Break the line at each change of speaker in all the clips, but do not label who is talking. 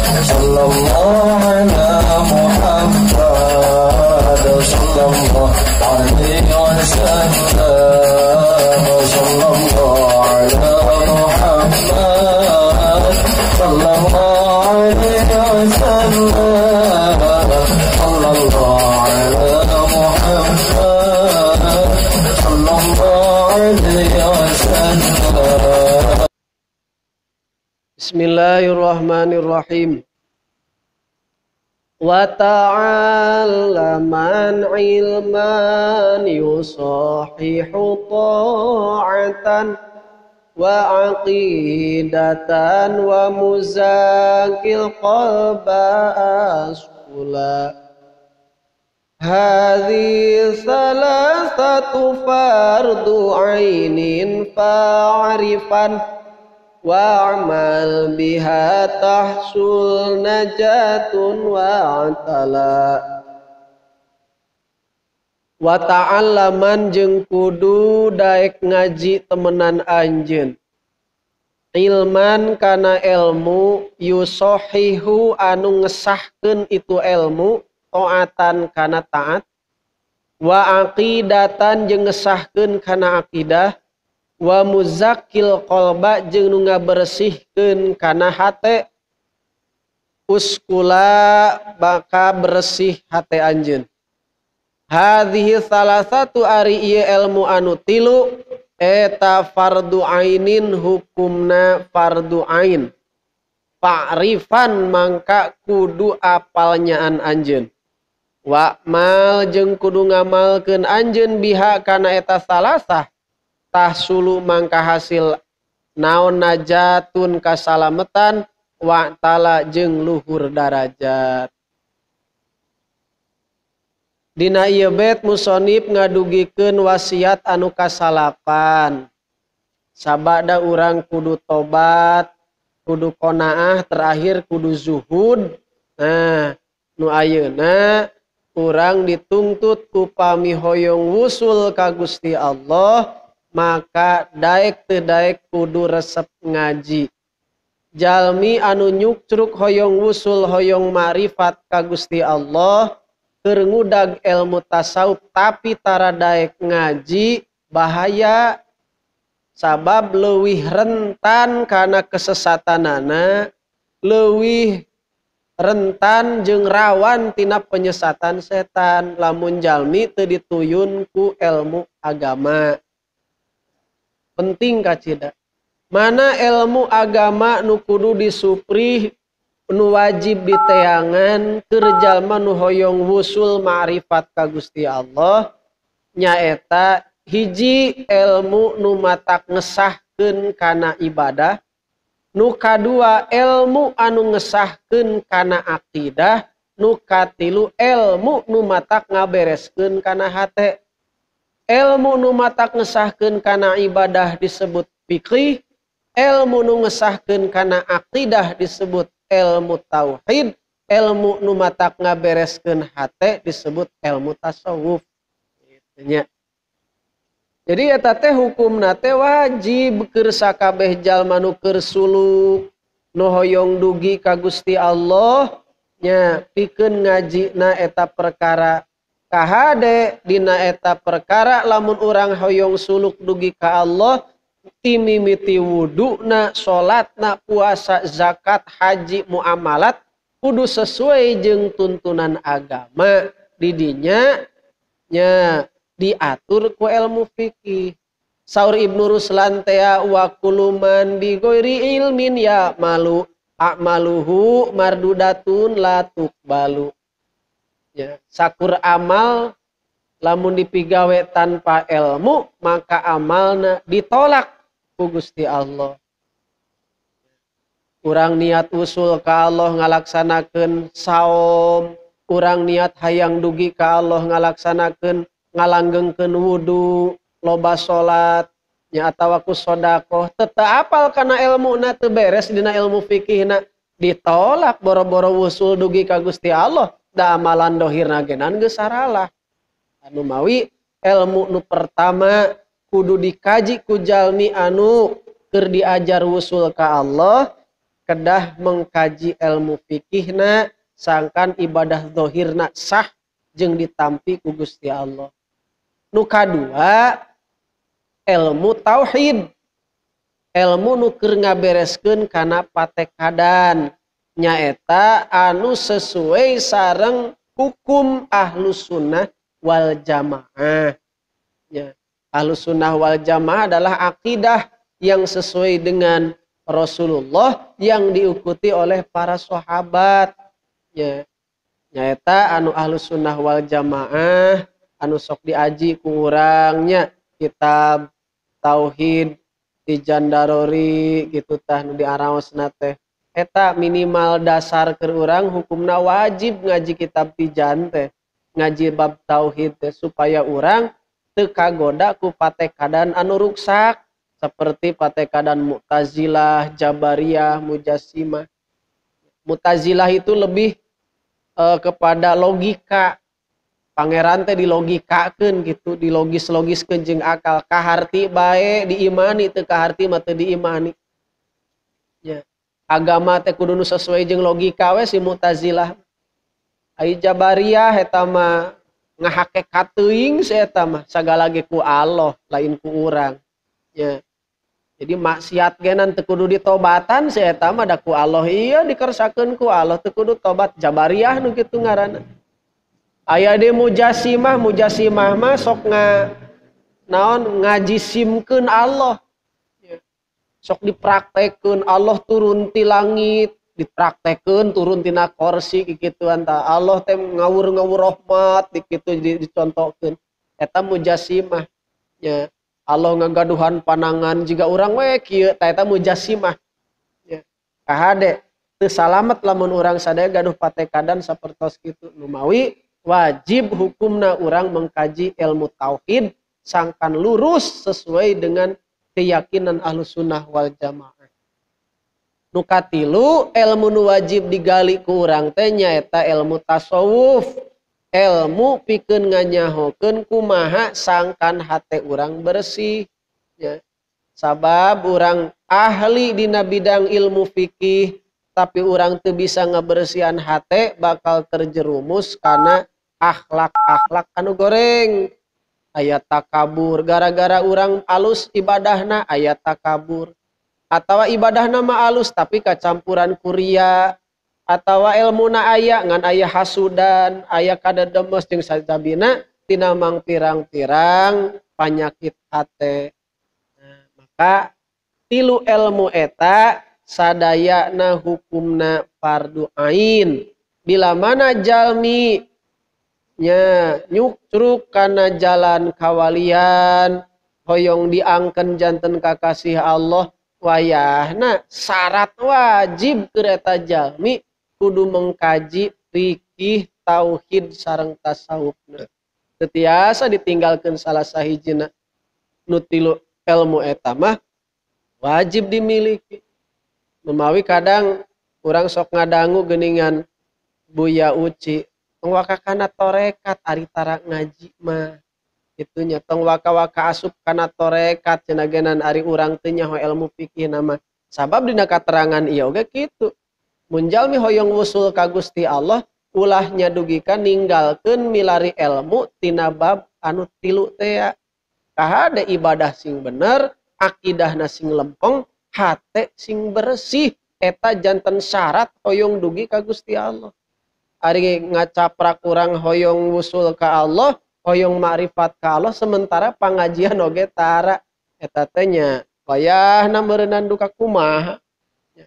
sallallahu ala Muhammad sallallahu alaihi wasallam sallallahu ala Muhammad sallallahu alaihi wasallam sallallahu ala Muhammad sallallahu alaihi wasallam.
Bismillahirrahmanirrahim. Wa ta'allaman ilman yusahihu ta'atan wa aqidatan wa muzakil qalba asqula. Hadhi salasatu fardu ainin fa'arifan wa'amal biha tahsul najatun wa'atala. Wa ta'allaman jeung kudu daek ngaji temenan anjeun ilman kana ilmu yusohihu anu ngesahkeun itu ilmu taatan kana taat wa aqidatan jeung ngesahkeun kana aqidah wa muzakkil qalba jeung nu ngabersihkeun kana hate uskula baka bersih hate anjeun. Hadhihi salasatu ari ieu ilmu anu tilu eta fardu ainin hukumna fardu ain. Fa'rifan mangka kudu apal nyaan anjeun. Wa mal jeung kudu ngamalkeun anjeun biha kana eta salasah tahsulu mangka hasil naon najatun kasalametan wa ta'ala jeung luhur darajat. Dina ieu bait musonib ngadugikeun wasiat anu kasalapan. Sabada urang kudu tobat, kudu qanaah, terakhir kudu zuhud. Nah, nu ayeuna urang ditungtut upami hoyong wusul ka Gusti Allah, maka daek teu daek kudu resep ngaji. Jalmi anu nyukcruk hoyong wusul hoyong ma'rifat ka Gusti Allah keur ngudag ilmu tasawuf tapi tara daek ngaji bahaya, sabab leuwih rentan kana kesesatanana, leuwih rentan jeung rawan tina penyesatan setan lamun jalmi teu dituyun ku ilmu agama. Penting kacida. Mana ilmu agama nu kudu disuprih, nu wajib diteangan keur jalma nu hoyong wusul ma'rifat ka Gusti Allah nyaeta hiji ilmu nu matak ngesahkeun kana ibadah, nu kadua ilmu anu ngesahkeun kana aqidah, nu katilu ilmu nu matak ngabereskeun kana hate. Ilmu nu matak ngesahkeun kana ibadah disebut fikih, ilmu nu ngesahkeun kana aqidah disebut ilmu tauhid, ilmu nu matak ngabereskeun hate disebut ilmu tasawuf. Gitu. Jadi eta teh hukumna teh wajib keur sakabeh jalma nu keur suluk, nu hoyong dugi ka Gusti Allah nya pikeun ngajina eta perkara kahade. Dina eta perkara lamun urang hoyong suluk dugi ka Allah timimiti wuduna, sholatna, puasa, zakat, haji, muamalat kudu sesuai jeung tuntunan agama. Didinya nya diatur ku ilmu fikih. Saur Ibnu Ruslan teh wa kuluman bi ghairi ilmin ya malu a'maluhu mardudatun la tuqbalu. Ya, sakur amal lamun dipigawe tanpa ilmu maka amalna ditolak ku Gusti Allah. Urang niat usul ka Allah ngalaksanakeun saum, urang niat hayang dugi ka Allah ngalaksanakeun ngalanggengkeun wudu, loba salat, nya atawa ku sedekah, teu apal kana ilmuna teu beres dina ilmu fikihna, ditolak boro-boro usul dugi ka Gusti Allah, da amalan dohirna genan geus saralah. Anu mawi ilmu nu pertama kudu dikaji ku jalmi anu keur diajar wusul ka Allah, kedah mengkaji ilmu fikihna sangkan ibadah zahirna sah jeung ditampi ku Gusti Allah. Nu kadua ilmu tauhid, ilmu nu keur ngabereskeun kana patekadan nyaeta anu sesuai sareng hukum Ahlus Sunnah wal Jamaah. Ya, Ahlus Sunnah wal Jamaah adalah akidah yang sesuai dengan Rasulullah yang diikuti oleh para sahabat. Ya, nyaeta anu Ahlus Sunnah wal Jamaah anu sok diaji ku urangnya kitab tauhid di Jandarori gitu tah nu diaraosna teh eta minimal dasar keur urang hukumna wajib ngaji kitab tijan teh ngaji bab tauhid teh supaya urang teu kagoda ku patekadan anu ruksak seperti patekadan Mu'tazilah, Jabariyah, Mujassimah. Mu'tazilah itu lebih kepada logika. Pangeran teh dilogikakeun gitu, dilogis-logiskeun jeung akal. Kaharti bae diimani, teu kaharti mah teu diimani. Ya. Agama teh kudu nu sesuai jeung logika we si Mu'tazilah. Ai Jabariyah eta mah ngahakekat teuing si eta mah sagala ge ku Allah lain ku urang. Ya. Jadi maksiat genan teu kudu ditobatan si eta mah da ku Allah ieu dikersakeun ku Allah teu kudu tobat. Jabariyah nu kitu ngaranna. Aya de Mujassimah mah sok ngajisimkeun Allah. Sok dipraktekeun Allah turun ti langit, dipraktekeun turun tina kursi kikituan tah. Allah teh ngawur-ngawur rahmat kitu dicontohkeun. Eta Mujassimah. Ya. Allah ngagaduhan panangan jiga urang we kieu tah eta Mujassimah. Ya. Kahade teu salamet lamun urang sadaya gaduh patekadan sapertos kitu. Nu mawi wajib hukumna urang mengkaji ilmu tauhid sangkan lurus sesuai dengan keyakinan Ahlus Sunnah wal Jamaah. Nu katilu ilmu nu wajib digali ku urang teh nyaeta ilmu tasawuf, ilmu pikeun nganyahokeun kumaha sangkan hate urang bersih. Ya. Sabab urang ahli dina bidang ilmu fikih tapi urang teu bisa ngabersihan hate bakal terjerumus kana akhlak anu goreng. Aya takabur gara-gara urang alus ibadahna aya takabur. Atawa ibadahna mah alus tapi kacampuran kuria. Atawa ilmuna aya ngan aya hasudan, aya kadedemes jeung sajabina tina mang pirang-pirang panyakit hate. Nah, maka tilu ilmu eta sadayana hukumna fardu ain. Bila mana jalmi nya nyukruk kana jalan kawalian hoyong diangken janten kakasih Allah wayahna syarat wajib keur eta jalmi kudu mengkaji fikih tauhid sareng tasawufna. Teu tiasa ditinggalkeun salah sahijina nu tilu ilmu eta mah wajib dimiliki. Memawi kadang urang sok ngadangu geuningan Buya Uci tong waka kana torekat ari tara ngaji mah itunya tong waka-waka asup kana torekat cenah ari urang teu nyaho ilmu fikih nama sabab dina katerangan ieu oge kitu mun jalmi hoyong wusul ka Gusti Allah ulah nyadugikan ninggalkeun milari ilmu tina bab anu tilu teh kahade ibadah sing bener akidahna sing lempeng hate sing bersih eta janten syarat hoyong dugi ka Gusti Allah. Ari ngacaprak urang hoyong wusul ka Allah, hoyong ma'rifat ka Allah sementara pangajian oge tara eta teh nya wayahna meureunnan duka kumaha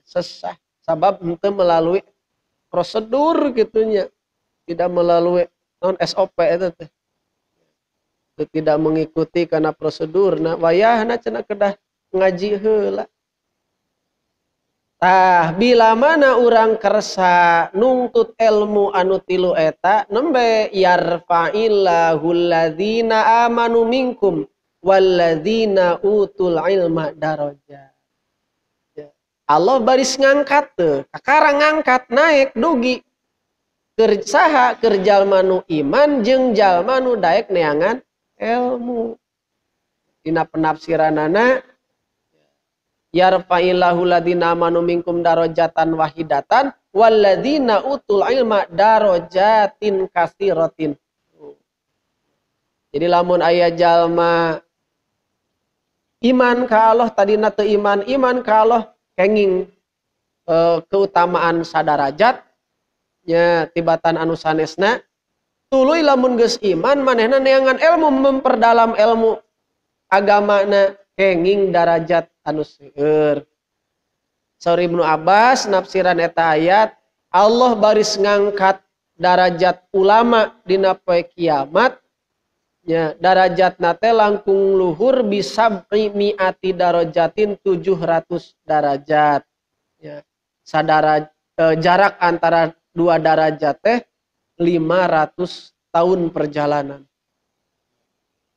sesah sabab henteu melalui prosedur gitunya tidak melalui non SOP eta teh tidak mengikuti karena prosedurna wayahna cenah kedah ngaji heula. Tah bila mana urang kersa nungtut ilmu anu tilu eta nembe yarfa'illahu alladzina amanu minkum walladzina utul ilma darajat. Allah baris ngangkat teu kakarang ngangkat naik dugi keur saha keur jalma nu iman jeung jalma nu daek neangan ilmu. Dina penafsiranana yarfa'illahu ladina amanu minkum darajatan wahidatan walladina utul ilma darajatin katsiratin. Jadi lamun aya jalma iman ka Allah tadina teu iman ka Allah kenging keutamaan sadarajat nya tibatan anu sanesna tuluy lamun geus iman manehna neangan ilmu memperdalam ilmu agamana kenging darajat anu seueur. Saur Ibnu Abbas nafsiran eta ayat Allah baris ngangkat darajat ulama dina poe kiamat nya darajatna teh langkung luhur bisa mi'ati darajatin 700 darajat ya jarak antara dua derajat teh 500 tahun perjalanan.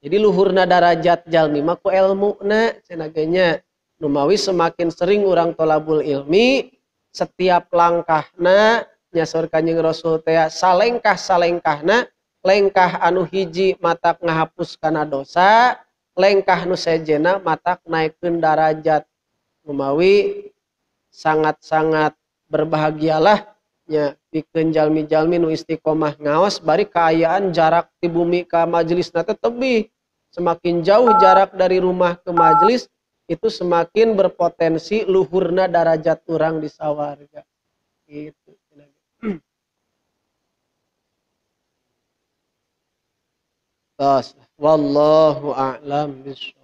Jadi luhurna darajat jalmi mah ku ilmuna cenah ge nya numawi semakin sering urang tolabul ilmi setiap langkahna nya saur Kanjeng Rasul teh salengkah-salengkahna lengkah anu hiji matak ngahapus kana dosa, lengkah nu sejena matak naikeun darajat. Numawi sangat-sangat berbahagialah nya pikeun jalmi-jalmi nu istiqomah ngaos bari kaayaan jarak di bumi ka majelisna teh tebih. Semakin jauh jarak dari rumah ke majelis itu semakin berpotensi luhurna darajat urang di sawarga. Gitu. Wallahu a'lam bishawab.